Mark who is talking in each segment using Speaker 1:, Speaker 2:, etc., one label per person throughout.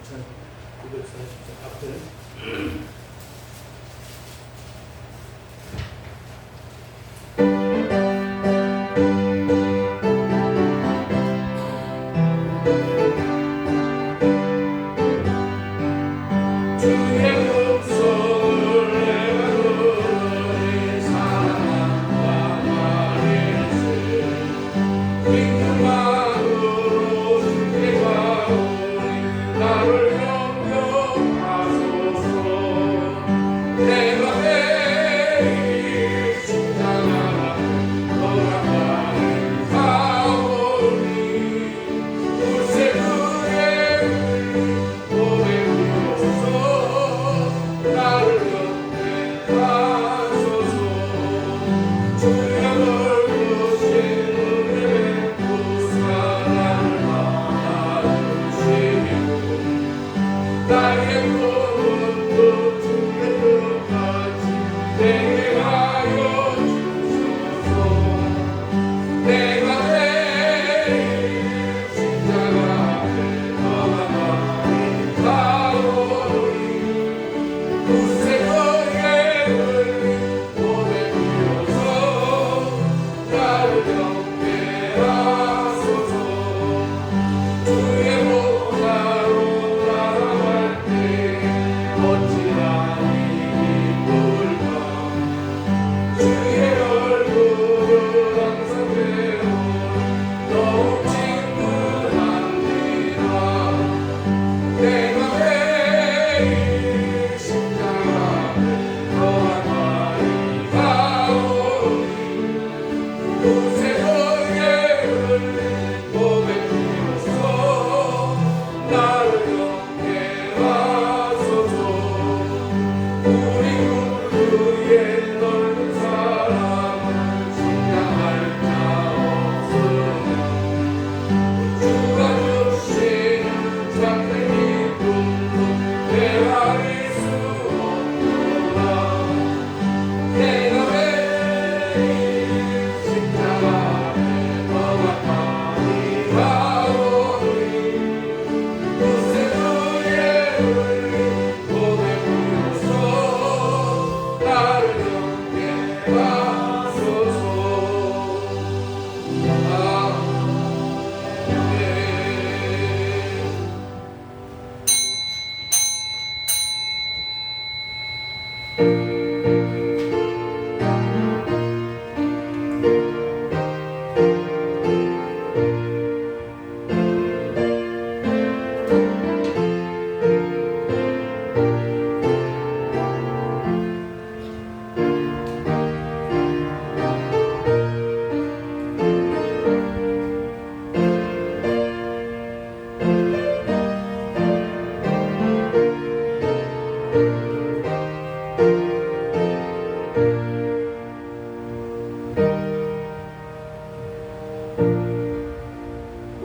Speaker 1: 2940장 앞을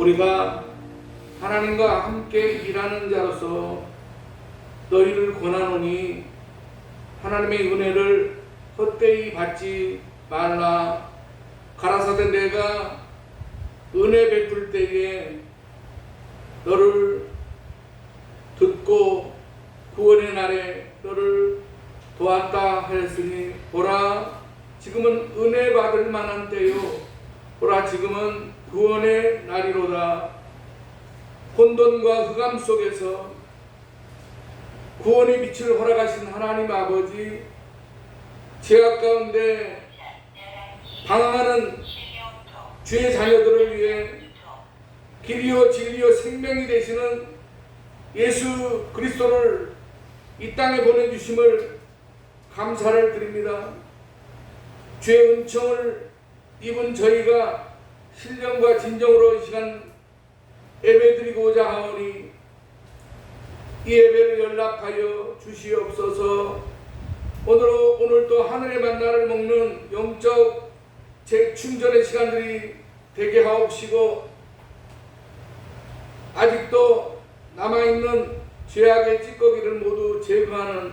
Speaker 1: 우리가 하나님과 함께 일하는 자로서 너희를 권하노니 하나님의 은혜를 헛되이 받지 말라. 가라사대 내가 은혜 베풀 때에 너를 듣고 구원의 날에 너를 도왔다 하였으니 보라 지금은 은혜 받을 만한 때요 보라 지금은 구원의 날이로다. 혼돈과 흑암 속에서 구원의 빛을 허락하신 하나님 아버지, 죄악 가운데 방황하는 주의 자녀들을 위해 길이요 진리요 생명이 되시는 예수 그리스도를 이 땅에 보내주심을 감사를 드립니다. 주의 은총을 입은 저희가 신령과 진정으로 이 시간 예배드리고자 하오니 이 예배를 연락하여 주시옵소서. 오늘도 하늘의 만나를 먹는 영적 재충전의 시간들이 되게 하옵시고 아직도 남아있는 죄악의 찌꺼기를 모두 제거하는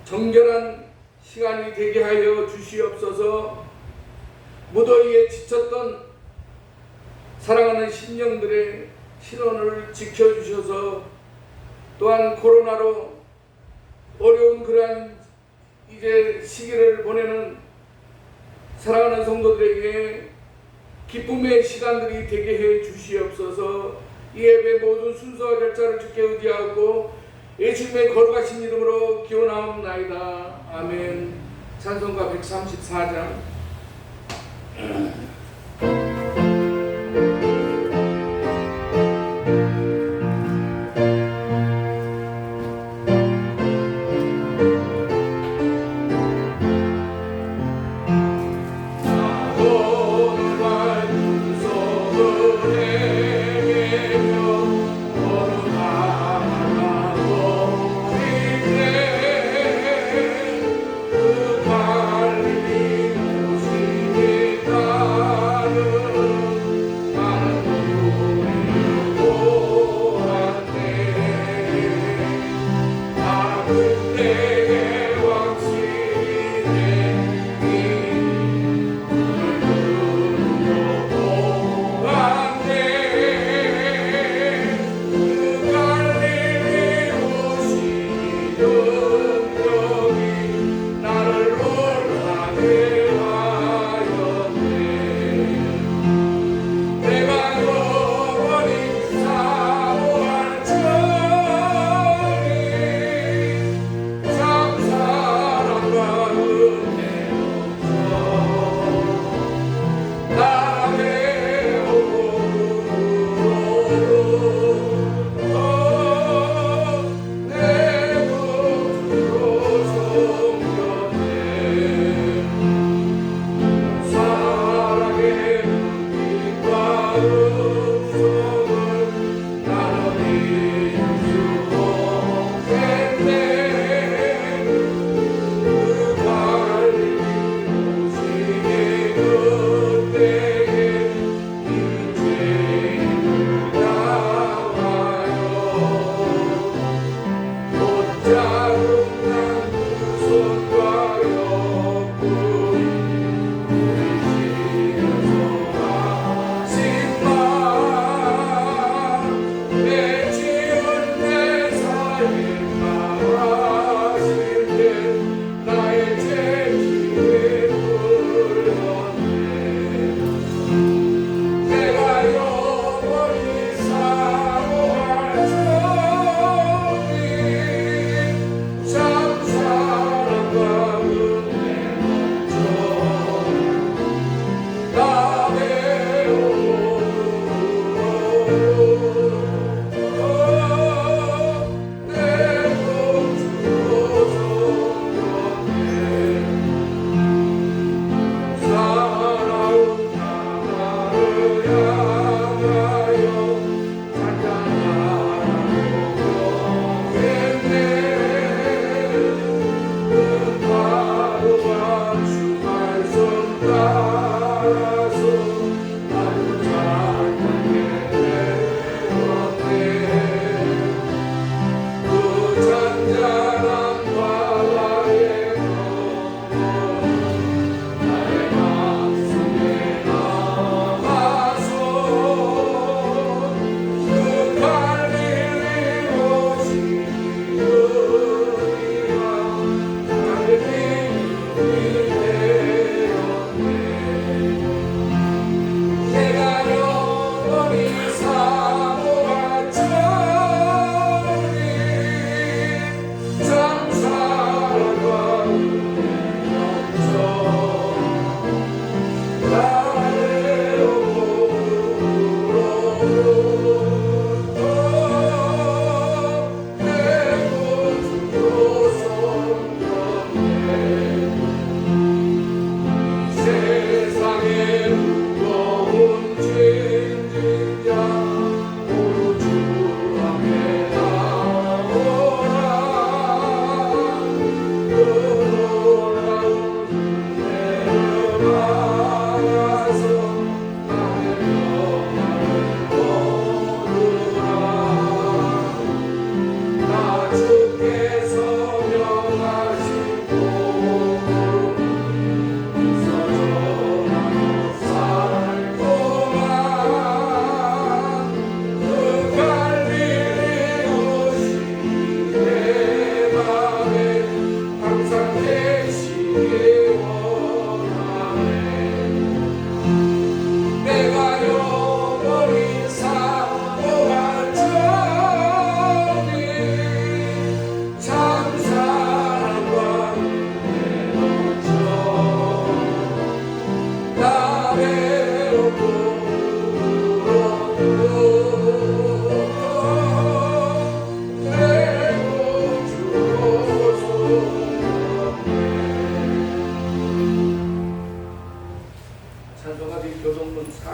Speaker 1: 정결한 시간이 되게 하여 주시옵소서. 무더위에 지쳤던 사랑하는 심령들의 신원을 지켜주셔서 또한 코로나로 어려운 그러한 이제 시기를 보내는 사랑하는 성도들에게 기쁨의 시간들이 되게 해 주시옵소서. 이 예배 모든 순서와 절차를 주께 의지하고 예수님의 거룩하신 이름으로 기원하옵나이다. 아멘. 찬송가 134장.
Speaker 2: 그 갈릴리 도시니까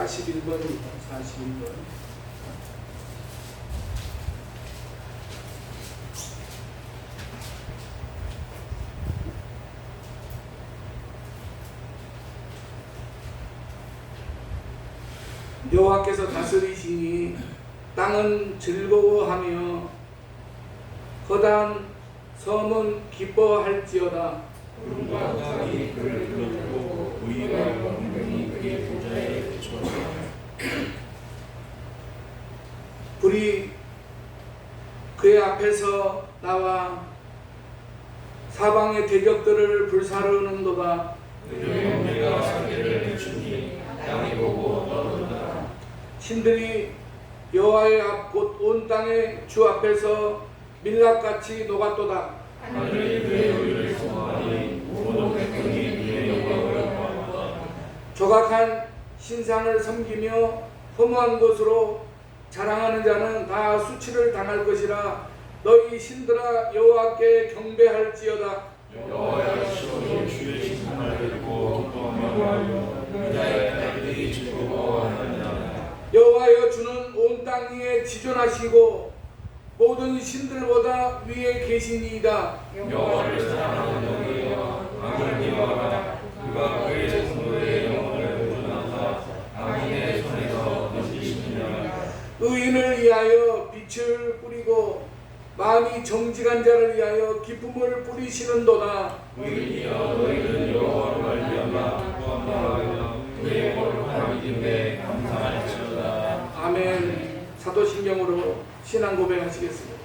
Speaker 1: 41번입니다. 41번. 여호와께서 다스리시니 땅은 즐거워하며 허다한 섬은 기뻐할지어다.
Speaker 2: 구름과 달이 그를 둘러주고 의와 공평이 그의 보좌에 비추어라.
Speaker 1: 불이 그의 앞에서 나와 사방의 대적들을 불사르는도다.
Speaker 2: 그의 머리가 사계를 비추니 땅이 보고 떠오른다.
Speaker 1: 신들이 여호와의 앞 곧 온 땅의 주 앞에서 밀랍같이 녹았도다.
Speaker 2: 하늘이 그의 의를 소망하니 모든 백성이 그의 영광을 보았다.
Speaker 1: 조각한 신상을 섬기며 허무한 것으로 자랑하는 자는 다 수치를 당할 것이라. 너희 신들아 여호와께 경배할지어다.
Speaker 2: 여호와여 시온이 주의 신상을 듣고 기뻐하며 유다의 딸들이 즐거워하느니라.
Speaker 1: 여호와여 주는 온 땅 위에 지존하시고 모든 신들보다 위에 계시니이다.
Speaker 2: 여호와를 사랑하는 영이여 하나님이여 그가 그의 성도의 영혼을 보존하사 악인의 손에서 건지시느니라.
Speaker 1: 의인을 위하여 빛을 뿌리고 마음이 정직한 자를 위하여 기쁨을 뿌리시는도다.
Speaker 2: 의인이여 너희는 여호와를 말미암아 기뻐하며 그의 거룩한 이름에 감사할지어다.
Speaker 1: 아멘. 사도신경으로 신앙 고백하시겠습니다.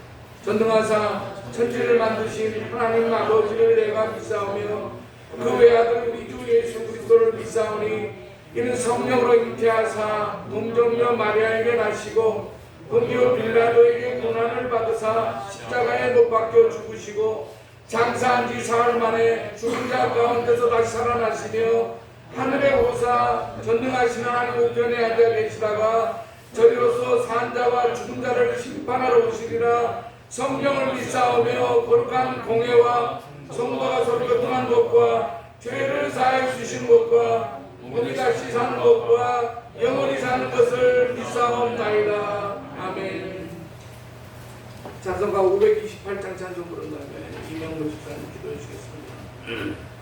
Speaker 1: 전능하사 천지를 만드신 하나님 아버지를 내가 믿사오며 그 외아들 우리 주 예수 그리스도를 믿사오니 이는 성령으로 잉태하사 동정녀 마리아에게 나시고 본디오 빌라도에게 고난을 받으사 십자가에 못 박혀 죽으시고 장사한 지 사흘 만에 죽은 자 가운데서 다시 살아나시며 하늘에 오사 전능하신 하나님 우편에 앉아 계시다가 저리로서 산 자와 죽은 자를 심판하러 오시리라. 성령을 믿사오며 거룩한 공회와 성도가 서로 교통한 것과 죄를 사해 주신 것과 몸이 다시 사는 것과 영원히 사는 것을 믿사옵나이다. 아멘. 찬송가 528장 찬송 부른 다음에 이명록 집사님 기도해 주시겠습니다.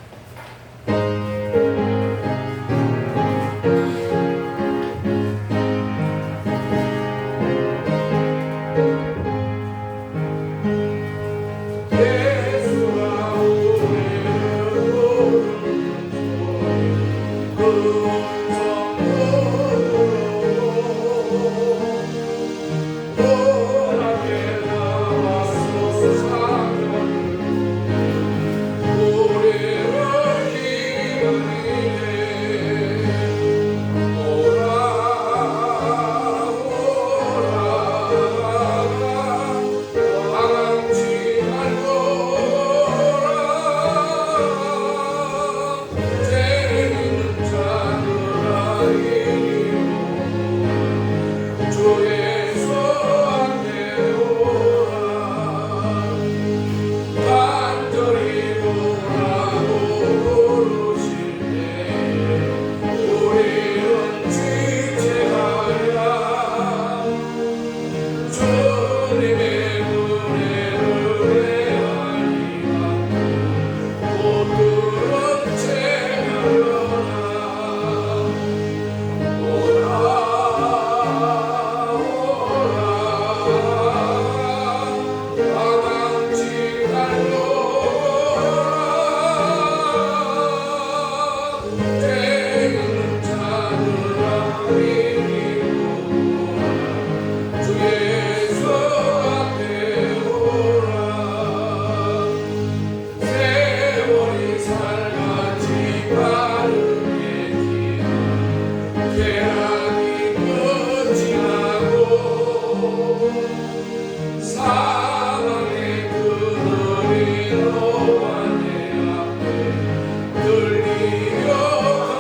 Speaker 1: 들리며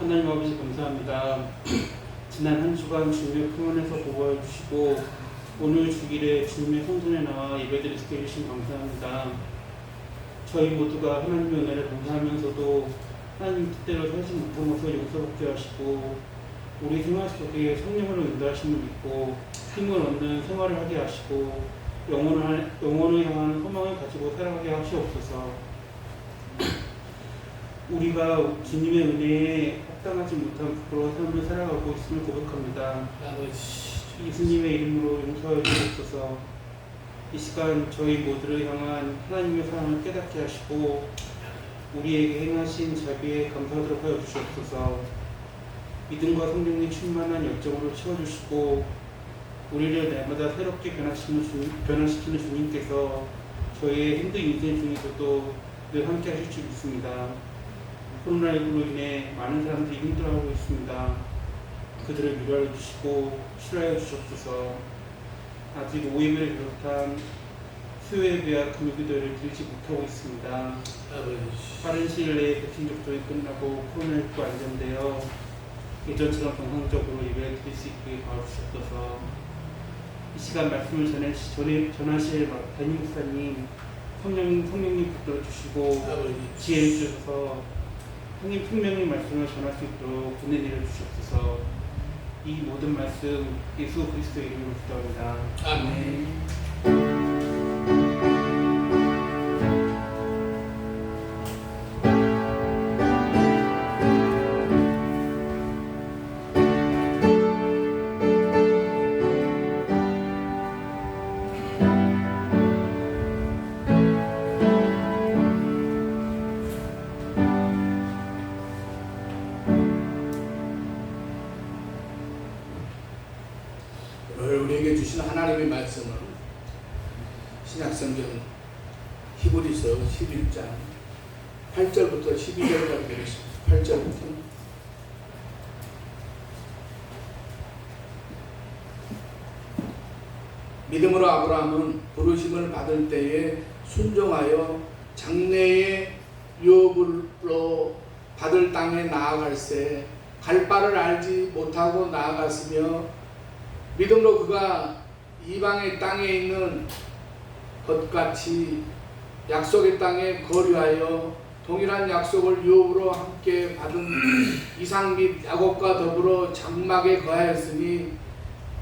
Speaker 3: 하나님 아버지 감사합니다. 지난 한 주간 주님의 품 안에서 보호해 주시고 오늘 주일에 주님의 성전에 나와 예배드릴 수 있게 해주신 감사합니다. 저희 모두가 하나님의 은혜를 감사하면서도 하나님 뜻대로 살지 못한 것을 용서받게 하시고 우리 생활 속에 성령으로 인도하심을 믿고 힘을 얻는 생활을 하게 하시고 영혼을 향한 소망을 가지고 살아가게 하시옵소서. 우리가 주님의 은혜에 합당하지 못한 부끄러운 삶을 살아가고 있음을 고백합니다. 예수님의 이름으로 용서해 주옵소서. 이 시간 저희 모두를 향한 하나님의 사랑을 깨닫게 하시고 우리에게 행하신 자비에 감사하도록 하여 주시옵소서. 믿음과 성령이 충만한 열정으로 채워주시고 우리를 날마다 새롭게 변화시키는 주님께서 저희의 힘든 인생 중에서도 늘 함께 하실 줄 믿습니다. 코로나19로 인해 많은 사람들이 힘들어하고 있습니다. 그들을 위로해 주시고 치료해 주시옵소서. 아직 오예배를 비롯한 수요예배와 금요기도를 드리지 못하고 있습니다. 빠른 시일 내에 백신 접종이 끝나고 코로나19 안정되어 예전처럼 정상적으로 예배를 드릴 수 있게 도와주시옵소서. 이 시간 말씀을 전하실 담임 목사님 성령님 붙들어 주시고 지혜를 주셔서 성령 분명히 말씀을 전할 수 있도록 은혜를 주시옵소서. 이 모든 말씀 예수 그리스도 이름으로 기도합니다. 아멘.
Speaker 1: 우리에게 주신 하나님의 말씀은 신약성경 히브리서 11장 8절부터 12절까지 되겠습니다. 8절부터 믿음으로 아브라함은 부르심을 받을 때에 순종하여 장래의 유업으로 받을 땅에 나아갈새 갈 바를 알지 못하고 나아갔으며 믿음으로 그가 이방의 땅에 있는 것같이 약속의 땅에 거류하여 동일한 약속을 유업으로 함께 받은 이삭 및 야곱과 더불어 장막에 거하였으니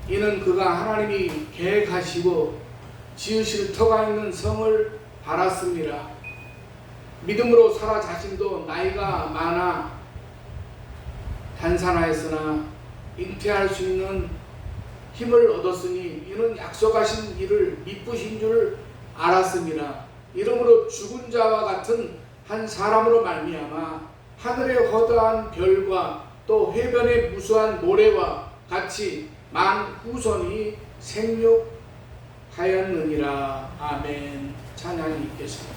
Speaker 1: 이는 그가 하나님이 계획하시고 지으실 터가 있는 성을 바랐습니다. 믿음으로 사라 자신도 나이가 많아 단산하였으나 잉태할 수 있는 힘을 얻었으니 이는 약속하신 일을 미쁘신 줄 알았습니다. 이러므로 죽은 자와 같은 한 사람으로 말미암아 하늘의 허다한 별과 또 해변의 무수한 모래와 같이 만 후손이 생육하였느니라. 아멘. 찬양이 있겠습니다.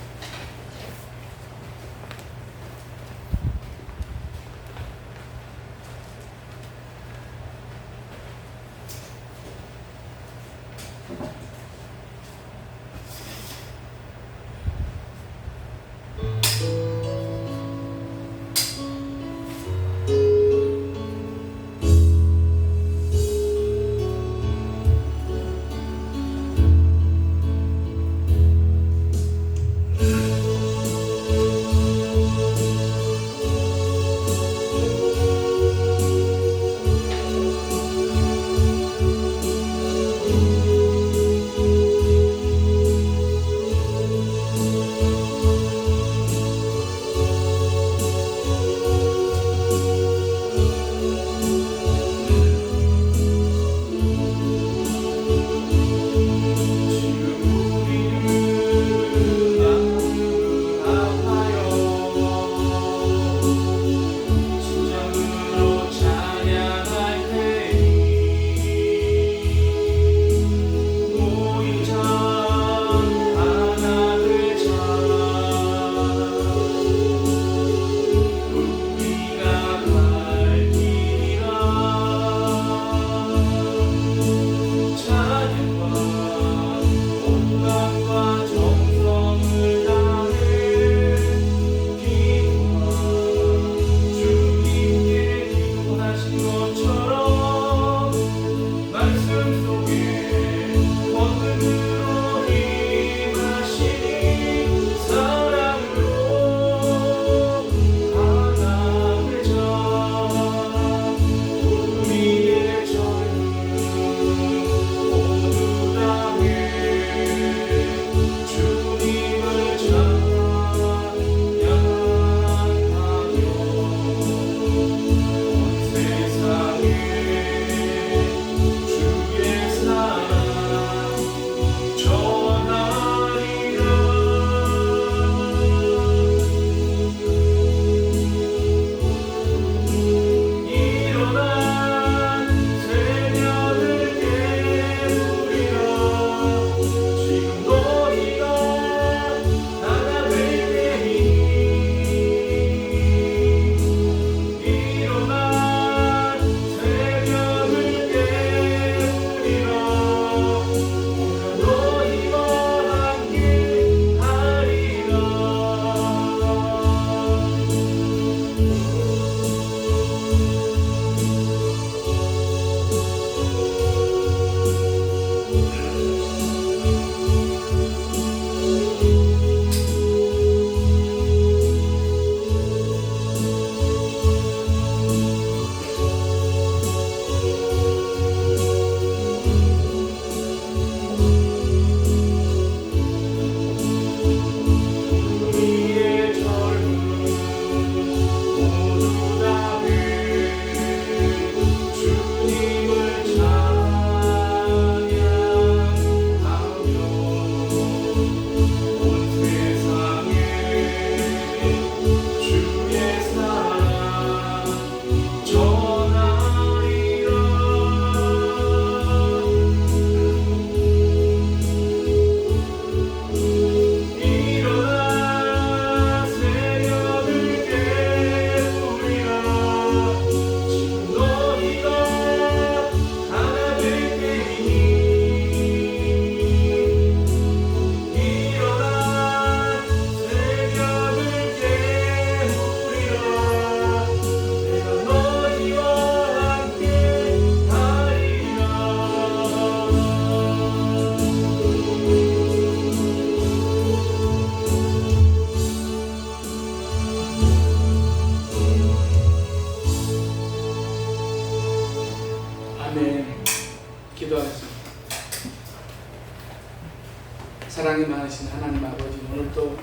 Speaker 1: 사랑이 많으신 하나님 아버지, 오늘도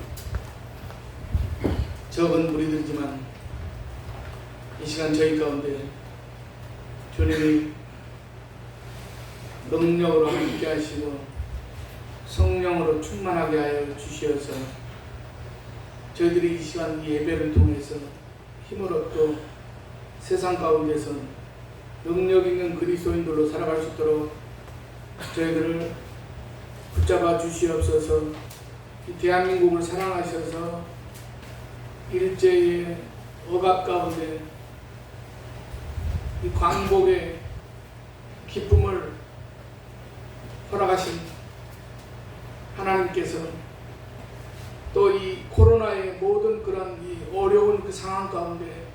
Speaker 1: 적은 무리들이지만 이 시간 저희 가운데 주님이 능력으로 함께 하시고 성령으로 충만하게 하여 주시어서 저희들이 이 시간 이 예배를 통해서 힘을 얻고 세상 가운데서 능력 있는 그리스도인들로 살아갈 수 있도록 저희들을 붙잡아 주시옵소서. 이 대한민국을 사랑하셔서 일제의 억압 가운데 이 광복의 기쁨을 허락하신 하나님께서 또 이 코로나의 모든 그런 이 어려운 그 상황 가운데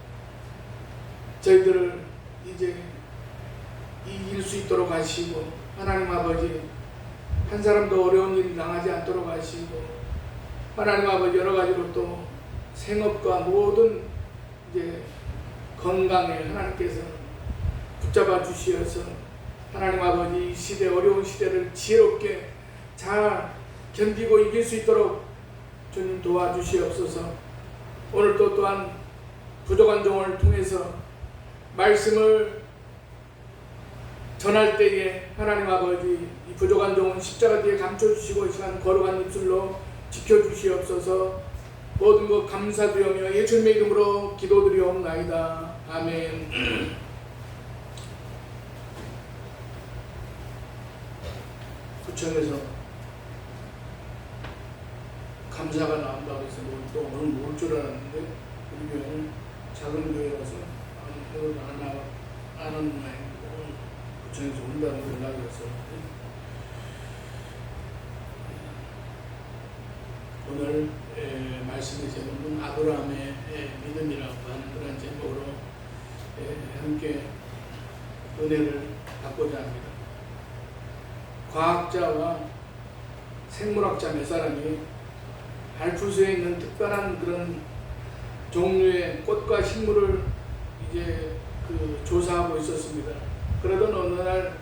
Speaker 1: 저희들을 이제 이길 수 있도록 하시고, 하나님 아버지 한 사람도 어려운 일이 당하지 않도록 하시고, 하나님 아버지 여러 가지로 또 생업과 모든 이제 건강에 하나님께서 붙잡아 주시어서 하나님 아버지 이 시대, 어려운 시대를 지혜롭게 잘 견디고 이길 수 있도록 주님 도와주시옵소서. 오늘도 또한 부족한 종을 통해서 말씀을 전할 때에 하나님 아버지 이 부족한 종은 십자가 뒤에 감춰주시고 이 시간 거룩한 입술로 지켜주시옵소서. 모든 것 감사드리며 예수님의 이름으로 기도드리옵나이다. 아멘. 구청에서 감사가 나온다고 해서 또 오늘 모을 줄 알았는데 우리 교회는 작은 교회라서 안 하는 모양이고 구청에서 온다고 연락이 왔었는데 오늘 말씀의 제목은 아브라함의 믿음이라고 하는 그런 제목으로 함께 은혜를 받고자 합니다. 과학자와 생물학자 몇 사람이 알프스에 있는 특별한 그런 종류의 꽃과 식물을 이제 조사하고 있었습니다. 그러던 어느 날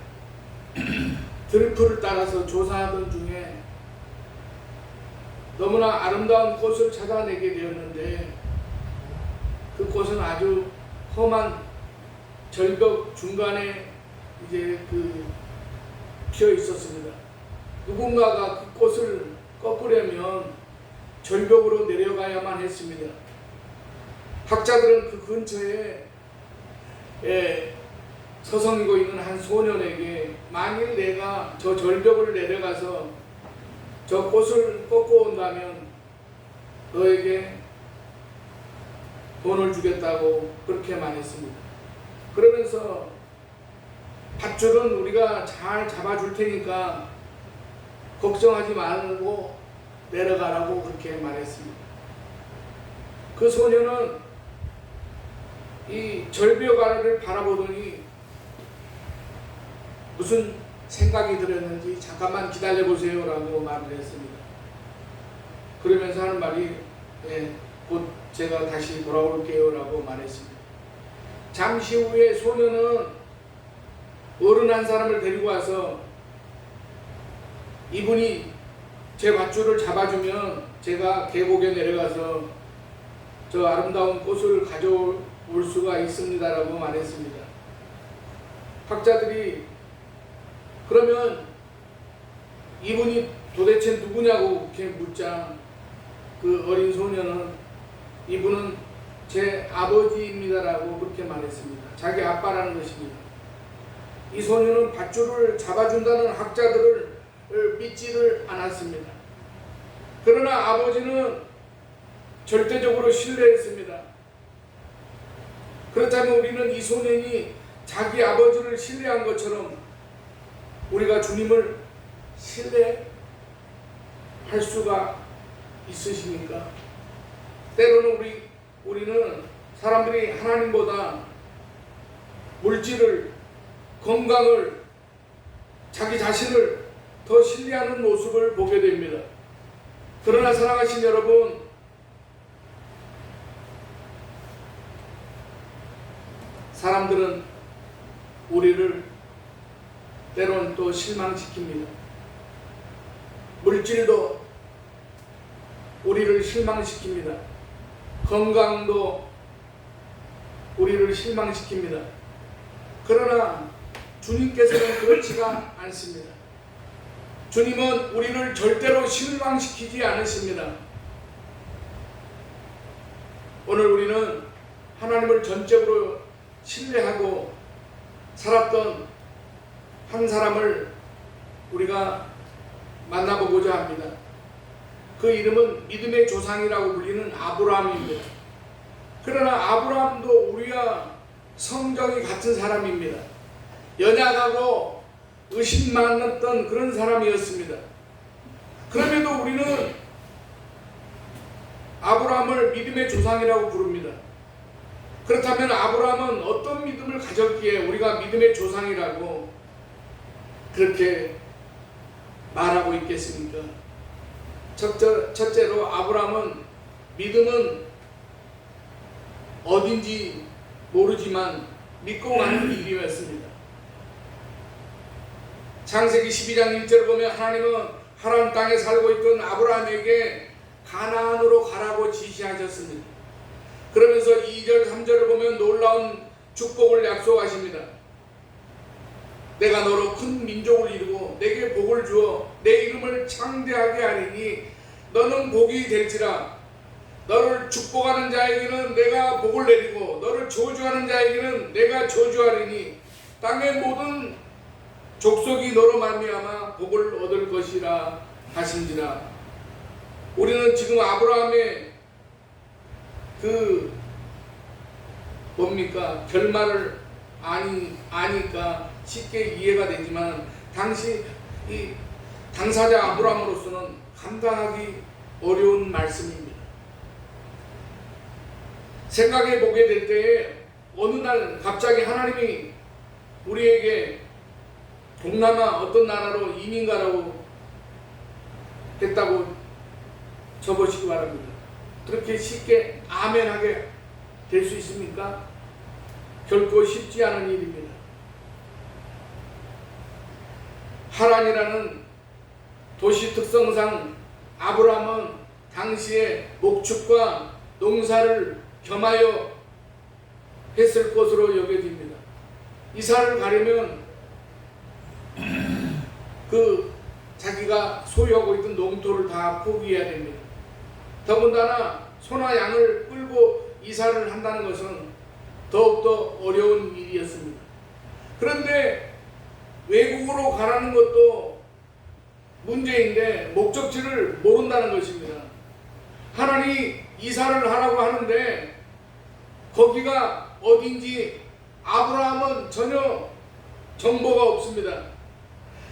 Speaker 1: 들풀을 따라서 조사하던 중에 너무나 아름다운 꽃을 찾아내게 되었는데 그 꽃은 아주 험한 절벽 중간에 이제 피어 있었습니다. 누군가가 그 꽃을 꺾으려면 절벽으로 내려가야만 했습니다. 학자들은 그 근처에 서성이고 있는 한 소년에게 만일 내가 저 절벽을 내려가서 저 꽃을 꺾고 온다면 너에게 돈을 주겠다고 그렇게 말했습니다. 그러면서 밧줄은 우리가 잘 잡아줄 테니까 걱정하지 말고 내려가라고 그렇게 말했습니다. 그 소녀는 이 절벽 아래를 바라보더니 무슨 생각이 들었는지 잠깐만 기다려보세요 라고 말을 했습니다. 그러면서 하는 말이 곧 제가 다시 돌아올게요 라고 말했습니다. 잠시 후에 소녀는 어른 한 사람을 데리고 와서 이분이 제 밧줄을 잡아주면 제가 계곡에 내려가서 저 아름다운 꽃을 가져올 수가 있습니다 라고 말했습니다. 학자들이 그러면 이분이 도대체 누구냐고 이렇게 묻자 그 어린 소녀는 이분은 제 아버지입니다 라고 그렇게 말했습니다. 자기 아빠라는 것입니다. 이 소녀는 밧줄을 잡아준다는 학자들을 믿지를 않았습니다. 그러나 아버지는 절대적으로 신뢰했습니다. 그렇다면 우리는 이 소년이 자기 아버지를 신뢰한 것처럼 우리가 주님을 신뢰할 수가 있으십니까? 때로는 우리는 사람들이 하나님보다 물질을, 건강을, 자기 자신을 더 신뢰하는 모습을 보게 됩니다. 그러나 사랑하신 여러분, 사람들은 우리를 때론 또 실망시킵니다. 물질도 우리를 실망시킵니다. 건강도 우리를 실망시킵니다. 그러나 주님께서는 그렇지가 않습니다. 주님은 우리를 절대로 실망시키지 않으십니다. 오늘 우리는 하나님을 전적으로 신뢰하고 살았던 한 사람을 우리가 만나보고자 합니다. 그 이름은 믿음의 조상이라고 불리는 아브라함입니다. 그러나 아브라함도 우리와 성정이 같은 사람입니다. 연약하고 의심 많았던 그런 사람이었습니다. 그럼에도 우리는 아브라함을 믿음의 조상이라고 부릅니다. 그렇다면 아브라함은 어떤 믿음을 가졌기에 우리가 믿음의 조상이라고 그렇게 말하고 있겠습니까? 첫째로 아브라함은 믿음은 어딘지 모르지만 믿고 가는 일이었습니다. 창세기 12장 1절을 보면 하나님은 하란 땅에 살고 있던 아브라함에게 가나안으로 가라고 지시하셨습니다. 그러면서 2절 3절을 보면 놀라운 축복을 약속하십니다. 내가 너로 큰 민족을 이루고 내게 복을 주어 내 이름을 창대하게 하리니 너는 복이 될지라. 너를 축복하는 자에게는 내가 복을 내리고 너를 저주하는 자에게는 내가 저주하리니 땅의 모든 족속이 너로 말미암아 복을 얻을 것이라 하신지라. 우리는 지금 아브라함의 그 뭡니까 결말을 아니까 쉽게 이해가 되지만 당시 이 당사자 아브라함으로서는 감당하기 어려운 말씀입니다. 생각해 보게 될 때에 어느 날 갑자기 하나님이 우리에게 동남아 어떤 나라로 이민 가라고 했다고 적으시기 바랍니다. 그렇게 쉽게 아멘하게 될 수 있습니까? 결코 쉽지 않은 일입니다. 하란이라는 도시 특성상 아브라함은 당시에 목축과 농사를 겸하여 했을 것으로 여겨집니다. 이사를 가려면 그 자기가 소유하고 있던 농토를 다 포기해야 됩니다. 더군다나 소나 양을 끌고 이사를 한다는 것은 더욱더 어려운 일이었습니다. 그런데 외국으로 가라는 것도 문제인데 목적지를 모른다는 것입니다. 하나님이 이사를 하라고 하는데 거기가 어딘지 아브라함은 전혀 정보가 없습니다.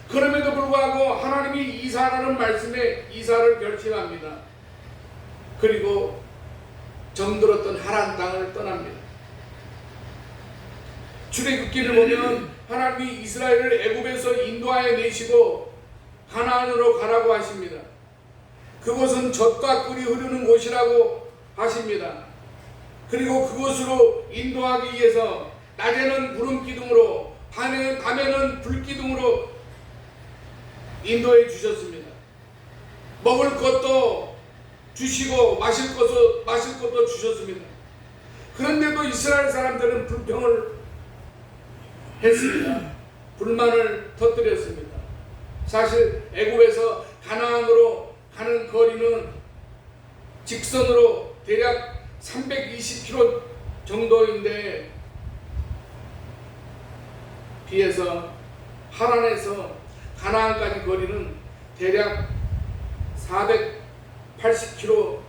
Speaker 1: 그럼에도 불구하고 하나님이 이사라는 말씀에 이사를 결심합니다. 그리고 정들었던 하란 땅을 떠납니다. 출애굽기를 보면 하나님이 이스라엘을 애굽에서 인도하여 내시고 가나안으로 가라고 하십니다. 그곳은 젖과 꿀이 흐르는 곳이라고 하십니다. 그리고 그곳으로 인도하기 위해서 낮에는 구름 기둥으로 밤에는 불 기둥으로 인도해 주셨습니다. 먹을 것도 주시고 마실 것도 주셨습니다. 그런데도 이스라엘 사람들은 불평을 했습니다. 불만을 터뜨렸습니다. 사실 애굽에서 가나안으로 가는 거리는 직선으로 대략 320km 정도인데 비해서 하란에서 가나안까지 거리는 대략 480km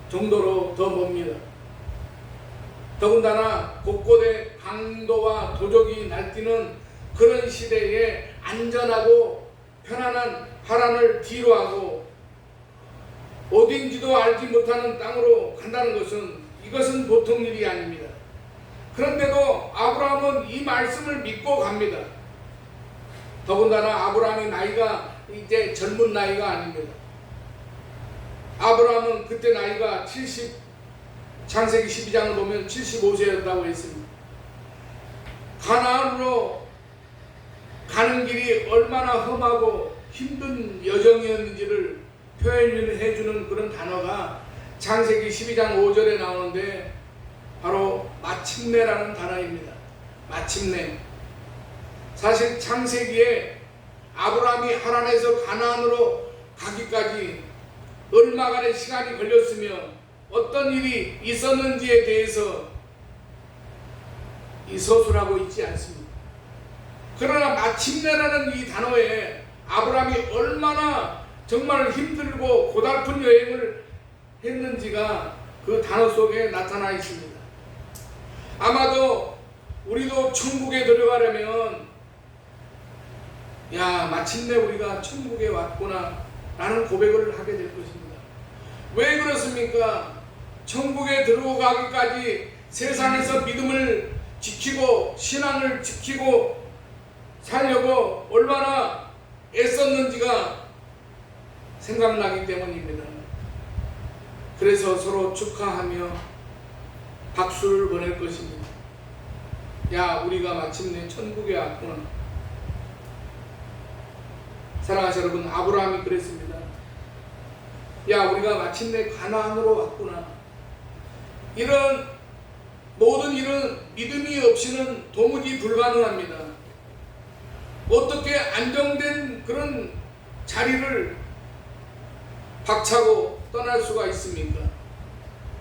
Speaker 1: 정도로 더 멉니다. 더군다나 곳곳에 강도와 도적이 날뛰는 그런 시대에 안전하고 편안한 하란을 뒤로하고 어딘지도 알지 못하는 땅으로 간다는 것은 이것은 보통 일이 아닙니다. 그런데도 아브라함은 이 말씀을 믿고 갑니다. 더군다나 아브라함의 나이가 이제 젊은 나이가 아닙니다. 아브라함은 그때 나이가 창세기 12장을 보면 75세였다고 했습니다. 가나안으로 가는 길이 얼마나 험하고 힘든 여정이었는지를 표현해 주는 그런 단어가 창세기 12장 5절에 나오는데 바로 마침내라는 단어입니다. 마침내. 사실 창세기에 아브라함이 하란에서 가나안으로 가기까지 얼마간의 시간이 걸렸으며 어떤 일이 있었는지에 대해서 이 서술하고 있지 않습니다. 그러나 마침내라는 이 단어에 아브라함이 얼마나 정말 힘들고 고달픈 여행을 했는지가 그 단어 속에 나타나 있습니다. 아마도 우리도 천국에 들어가려면 야, 마침내 우리가 천국에 왔구나 라는 고백을 하게 될 것입니다. 왜 그렇습니까? 천국에 들어가기까지 세상에서 믿음을 지키고 신앙을 지키고 살려고 얼마나 애썼는지가 생각나기 때문입니다. 그래서 서로 축하하며 박수를 보낼 것입니다. 야, 우리가 마침내 천국에 왔구나. 사랑하는 여러분, 아브라함이 그랬습니다. 야, 우리가 마침내 가나안으로 왔구나. 이런 모든 일은 믿음이 없이는 도무지 불가능합니다. 어떻게 안정된 그런 자리를 박차고 떠날 수가 있습니까?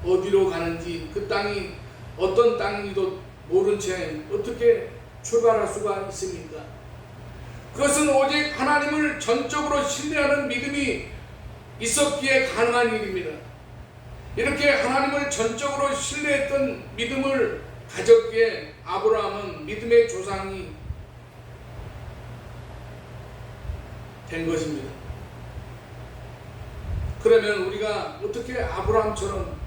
Speaker 1: 어디로 가는지 그 땅이 어떤 땅인지도 모른 채 어떻게 출발할 수가 있습니까? 그것은 오직 하나님을 전적으로 신뢰하는 믿음이 있었기에 가능한 일입니다. 이렇게 하나님을 전적으로 신뢰했던 믿음을 가졌기에 아브라함은 믿음의 조상이 된 것입니다. 그러면 우리가 어떻게 아브라함처럼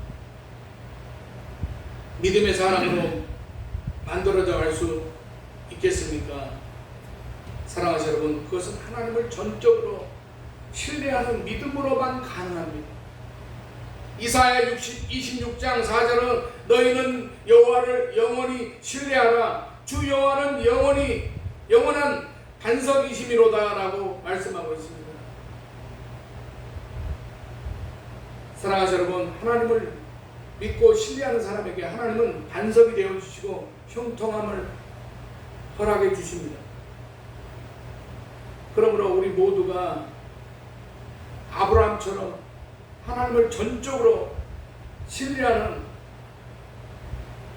Speaker 1: 믿음의 사람으로 만들어져 갈 수 있겠습니까? 사랑하는 여러분, 그것은 하나님을 전적으로 신뢰하는 믿음으로만 가능합니다. 이사야 26장 4절은 너희는 여호와를 영원히 신뢰하라. 주 여호와는 영원한 반석이심이로다 라고 말씀하고 있습니다. 사랑하는 여러분, 하나님을 믿고 신뢰하는 사람에게 하나님은 반석이 되어주시고 형통함을 허락해 주십니다. 그러므로 우리 모두가 아브라함처럼 하나님을 전적으로 신뢰하는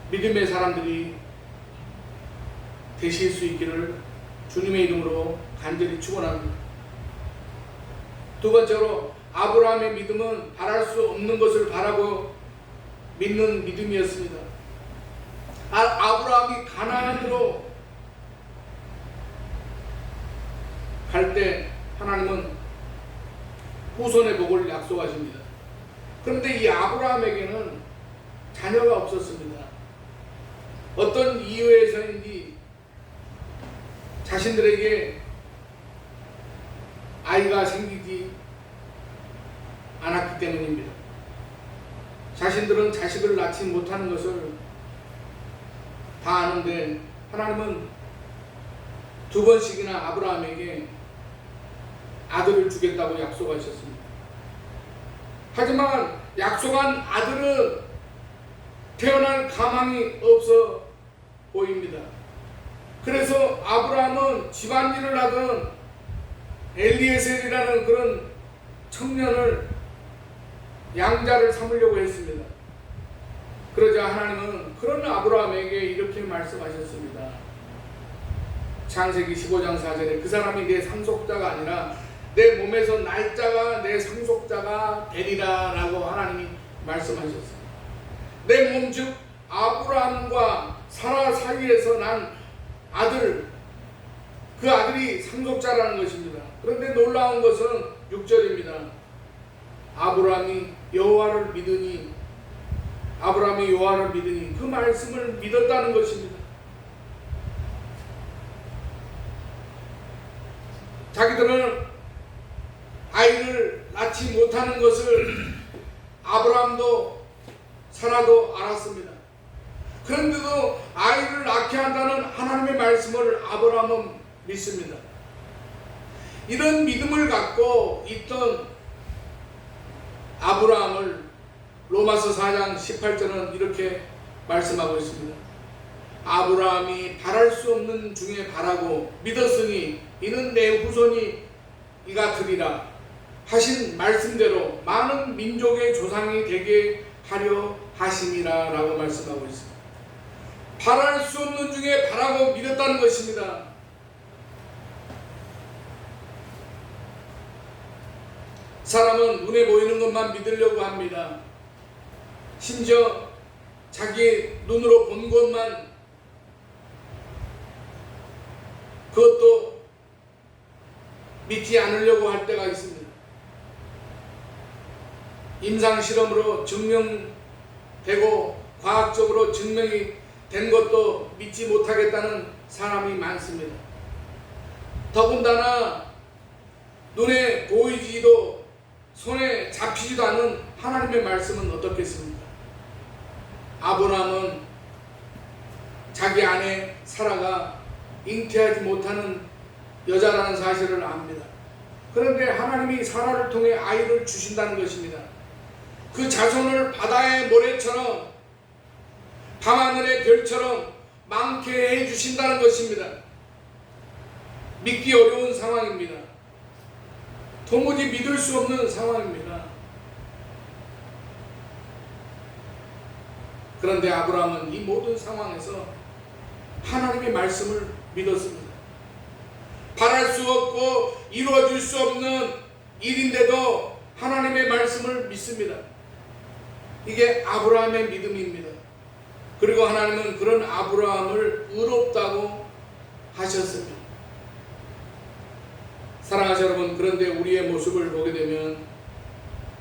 Speaker 1: 믿음의 사람들이 되실 수 있기를 주님의 이름으로 간절히 축원합니다. 두 번째로 아브라함의 믿음은 바랄 수 없는 것을 바라고 믿는 믿음이었습니다. 아브라함이 가나안으로 갈 때 하나님은 후손의 복을 약속하십니다. 그런데 이 아브라함에게는 자녀가 없었습니다. 어떤 이유에서인지 자신들에게 아이가 생기지 않았기 때문입니다. 자신들은 자식을 낳지 못하는 것을 다 아는데 하나님은 두 번씩이나 아브라함에게 아들을 주겠다고 약속하셨습니다. 하지만 약속한 아들은 태어날 가망이 없어 보입니다. 그래서 아브라함은 집안일을 하던 엘리에셀이라는 그런 청년을 양자를 삼으려고 했습니다. 그러자 하나님은 그런 아브라함에게 이렇게 말씀하셨습니다. 창세기 15장 4절에 그 사람이 내 상속자가 아니라 내 몸에서 날짜가 내 상속자가 되리라 라고 하나님이 말씀하셨습니다. 내 몸 즉 아브라함과 사라 사이에서 난 아들, 그 아들이 상속자라는 것입니다. 그런데 놀라운 것은 6절입니다. 아브라함이 여호와를 믿으니 그 말씀을 믿었다는 것입니다. 자기들은 아이를 낳지 못하는 것을 아브라함도 사라도 알았습니다. 그런데도 아이를 낳게 한다는 하나님의 말씀을 아브라함은 믿습니다. 이런 믿음을 갖고 있던 아브라함을 로마서 4장 18절은 이렇게 말씀하고 있습니다. 아브라함이 바랄 수 없는 중에 바라고 믿었으니 이는 내 후손이 이같으리라 하신 말씀대로 많은 민족의 조상이 되게 하려 하심이라 라고 말씀하고 있습니다. 바랄 수 없는 중에 바라고 믿었다는 것입니다. 사람은 눈에 보이는 것만 믿으려고 합니다. 심지어 자기 눈으로 본 것만, 그것도 믿지 않으려고 할 때가 있습니다. 임상실험으로 증명되고 과학적으로 증명이 된 것도 믿지 못하겠다는 사람이 많습니다. 더군다나 눈에 보이지도 손에 잡히지도 않은 하나님의 말씀은 어떻겠습니까? 아브라함은 자기 아내 사라가 잉태하지 못하는 여자라는 사실을 압니다. 그런데 하나님이 사라를 통해 아이를 주신다는 것입니다. 그 자손을 바다의 모래처럼 밤하늘의 별처럼 많게 해주신다는 것입니다. 믿기 어려운 상황입니다. 도무지 믿을 수 없는 상황입니다. 그런데 아브라함은 이 모든 상황에서 하나님의 말씀을 믿었습니다. 바랄 수 없고 이루어질 수 없는 일인데도 하나님의 말씀을 믿습니다. 이게 아브라함의 믿음입니다. 그리고 하나님은 그런 아브라함을 의롭다고 하셨습니다. 사랑하는 여러분, 그런데 우리의 모습을 보게 되면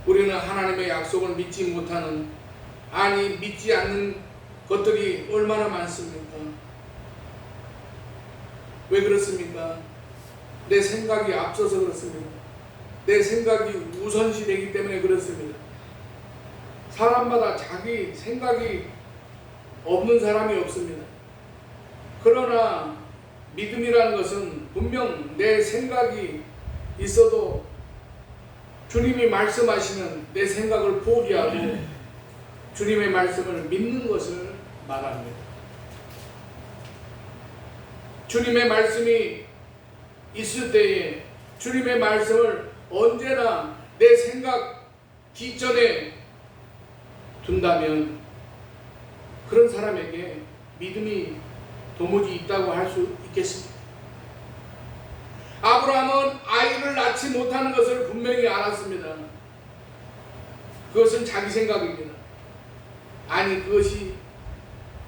Speaker 1: 우리는 하나님의 약속을 믿지 못하는, 아니 믿지 않는 것들이 얼마나 많습니까? 왜 그렇습니까? 내 생각이 앞서서 그렇습니다. 내 생각이 우선시 되기 때문에 그렇습니다. 사람마다 자기 생각이 없는 사람이 없습니다. 그러나 믿음이라는 것은 분명 내 생각이 있어도 주님이 말씀하시는 내 생각을 포기하고 주님의 말씀을 믿는 것을 말합니다. 주님의 말씀이 있을 때에 주님의 말씀을 언제나 내 생각 기전에 둔다면 그런 사람에게 믿음이 도무지 있다고 할 수 있겠습니다. 아브라함은 아이를 낳지 못하는 것을 분명히 알았습니다. 그것은 자기 생각입니다. 아니, 그것이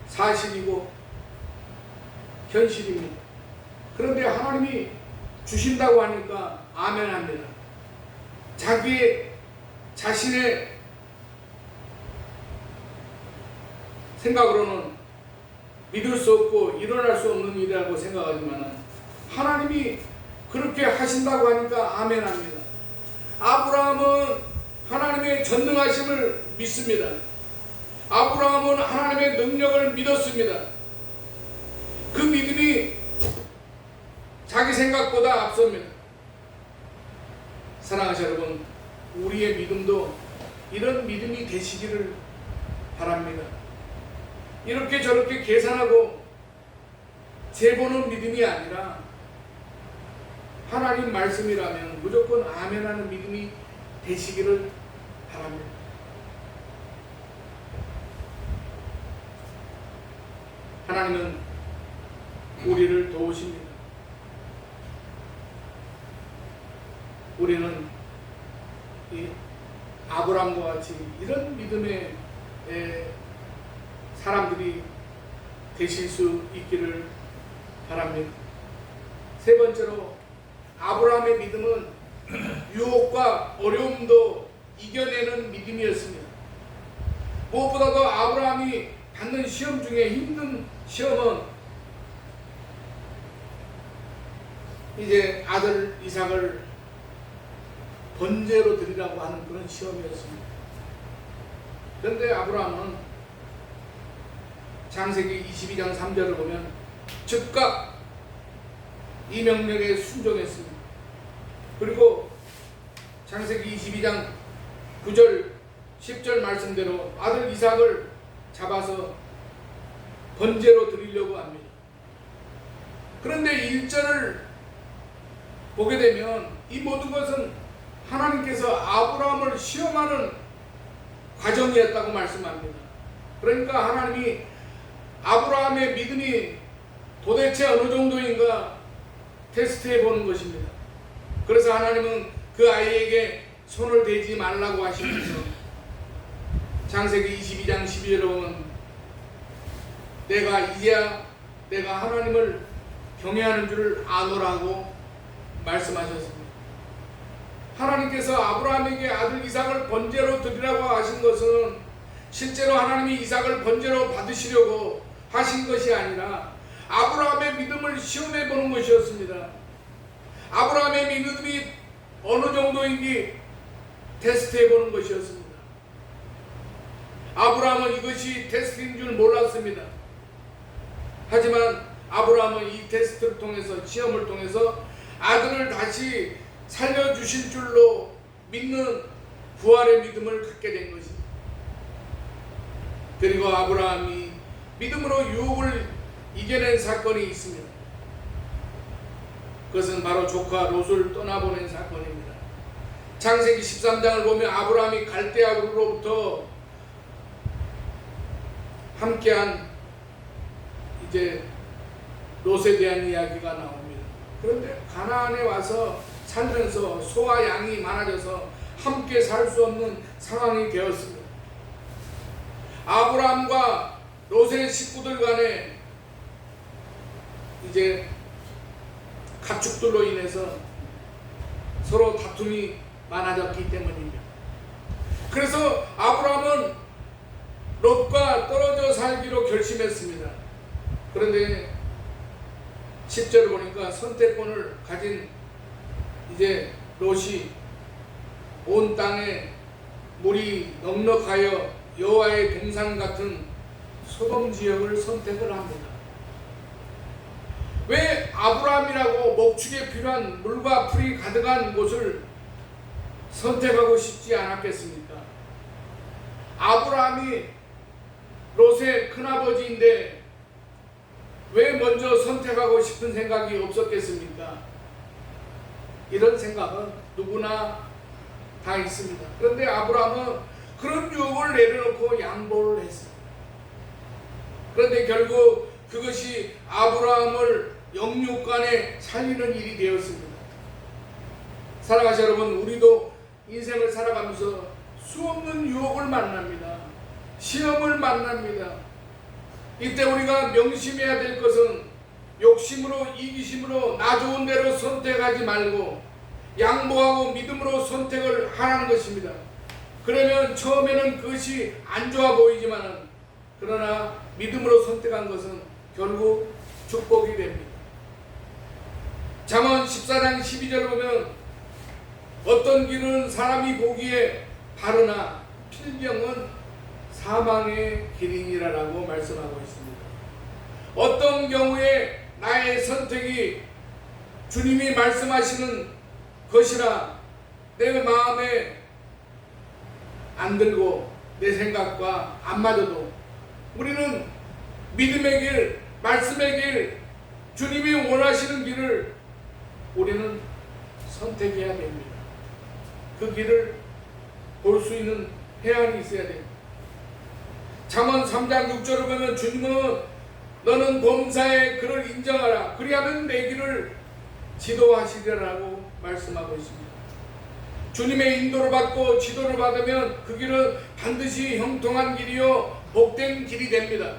Speaker 1: 사실이고 현실입니다. 그런데 하나님이 주신다고 하니까 아멘합니다. 자기 자신의 생각으로는 믿을 수 없고 일어날 수 없는 일이라고 생각하지만 하나님이 그렇게 하신다고 하니까 아멘합니다. 아브라함은 하나님의 전능하심을 믿습니다. 아브라함은 하나님의 능력을 믿었습니다. 그 믿음이 자기 생각보다 앞섭니다. 사랑하는 여러분, 우리의 믿음도 이런 믿음이 되시기를 바랍니다. 이렇게 저렇게 계산하고 재보는 믿음이 아니라 하나님 말씀이라면 무조건 아멘하는 믿음이 되시기를 바랍니다. 하나님은 우리를 도우십니다. 우리는 이 아브라함과 같이 이런 믿음의 사람들이 되실 수 있기를 바랍니다. 세 번째로, 아브라함의 믿음은 유혹과 어려움도 이겨내는 믿음이었습니다. 무엇보다도 아브라함이 받는 시험 중에 힘든 시험은 이제 아들 이삭을 번제로 드리라고 하는 그런 시험이었습니다. 그런데 아브라함은 창세기 22장 3절을 보면 즉각 이 명령에 순종했습니다. 그리고 창세기 22장 9절 10절 말씀대로 아들 이삭을 잡아서 번제로 드리려고 합니다. 그런데 1절을 보게 되면 이 모든 것은 하나님께서 아브라함을 시험하는 과정이었다고 말씀합니다. 그러니까 하나님이 아브라함의 믿음이 도대체 어느 정도인가 테스트해 보는 것입니다. 그래서 하나님은 그 아이에게 손을 대지 말라고 하시면서 창세기 22장 12절에 보면 내가 이제야 내가 하나님을 경외하는 줄을 아노라고 말씀하셨습니다. 하나님께서 아브라함에게 아들 이삭을 번제로 드리라고 하신 것은 실제로 하나님이 이삭을 번제로 받으시려고 하신 것이 아니라 아브라함의 믿음을 시험해 보는 것이었습니다. 아브라함의 믿음이 어느 정도인지 테스트해 보는 것이었습니다. 아브라함은 이것이 테스트인 줄 몰랐습니다. 하지만 아브라함은 이 테스트를 통해서 시험을 통해서 아들을 다시 살려주실 줄로 믿는 부활의 믿음을 갖게 된 것입니다. 그리고 아브라함이 믿음으로 유혹을 이겨낸 사건이 있습니다. 그것은 바로 조카 롯을 떠나보낸 사건입니다. 창세기 13장을 보면 아브라함이 갈대아우로부터 함께한 이제 롯에 대한 이야기가 나옵니다. 그런데 가나안에 와서 살면서 소와 양이 많아져서 함께 살 수 없는 상황이 되었습니다. 아브라함과 롯의 식구들 간에 이제 가축들로 인해서 서로 다툼이 많아졌기 때문입니다. 그래서 아브라함은 롯과 떨어져 살기로 결심했습니다. 그런데 10절을 보니까 선택권을 가진 이제 롯이 온 땅에 물이 넉넉하여 여호와의 동산 같은 소돔 지역을 선택을 합니다. 왜 아브라함이라고 목축에 필요한 물과 풀이 가득한 곳을 선택하고 싶지 않았겠습니까? 아브라함이 롯의 큰아버지인데 왜 먼저 선택하고 싶은 생각이 없었겠습니까? 이런 생각은 누구나 다 있습니다. 그런데 아브라함은 그런 유혹을 내려놓고 양보를 했습니다. 그런데 결국 그것이 아브라함을 영육간에 살리는 일이 되었습니다. 사랑하시는 여러분, 우리도 인생을 살아가면서 수없는 유혹을 만납니다. 시험을 만납니다. 이때 우리가 명심해야 될 것은 욕심으로 이기심으로 나 좋은 대로 선택하지 말고 양보하고 믿음으로 선택을 하라는 것입니다. 그러면 처음에는 그것이 안 좋아 보이지만 그러나 믿음으로 선택한 것은 결국 축복이 됩니다. 잠언 14장 12절을 보면 어떤 길은 사람이 보기에 바르나 필경은 사망의 길이니라라고 말씀하고 있습니다. 어떤 경우에 나의 선택이 주님이 말씀하시는 것이라 내 마음에 안 들고 내 생각과 안 맞아도 우리는 믿음의 길, 말씀의 길, 주님이 원하시는 길을 우리는 선택해야 됩니다. 그 길을 볼 수 있는 해안이 있어야 됩니다. 잠언 3장 6절을 보면 주님은 너는 범사에 그를 인정하라. 그리하면 내 길을 지도하시리라고 말씀하고 있습니다. 주님의 인도를 받고 지도를 받으면 그 길은 반드시 형통한 길이요 복된 길이 됩니다.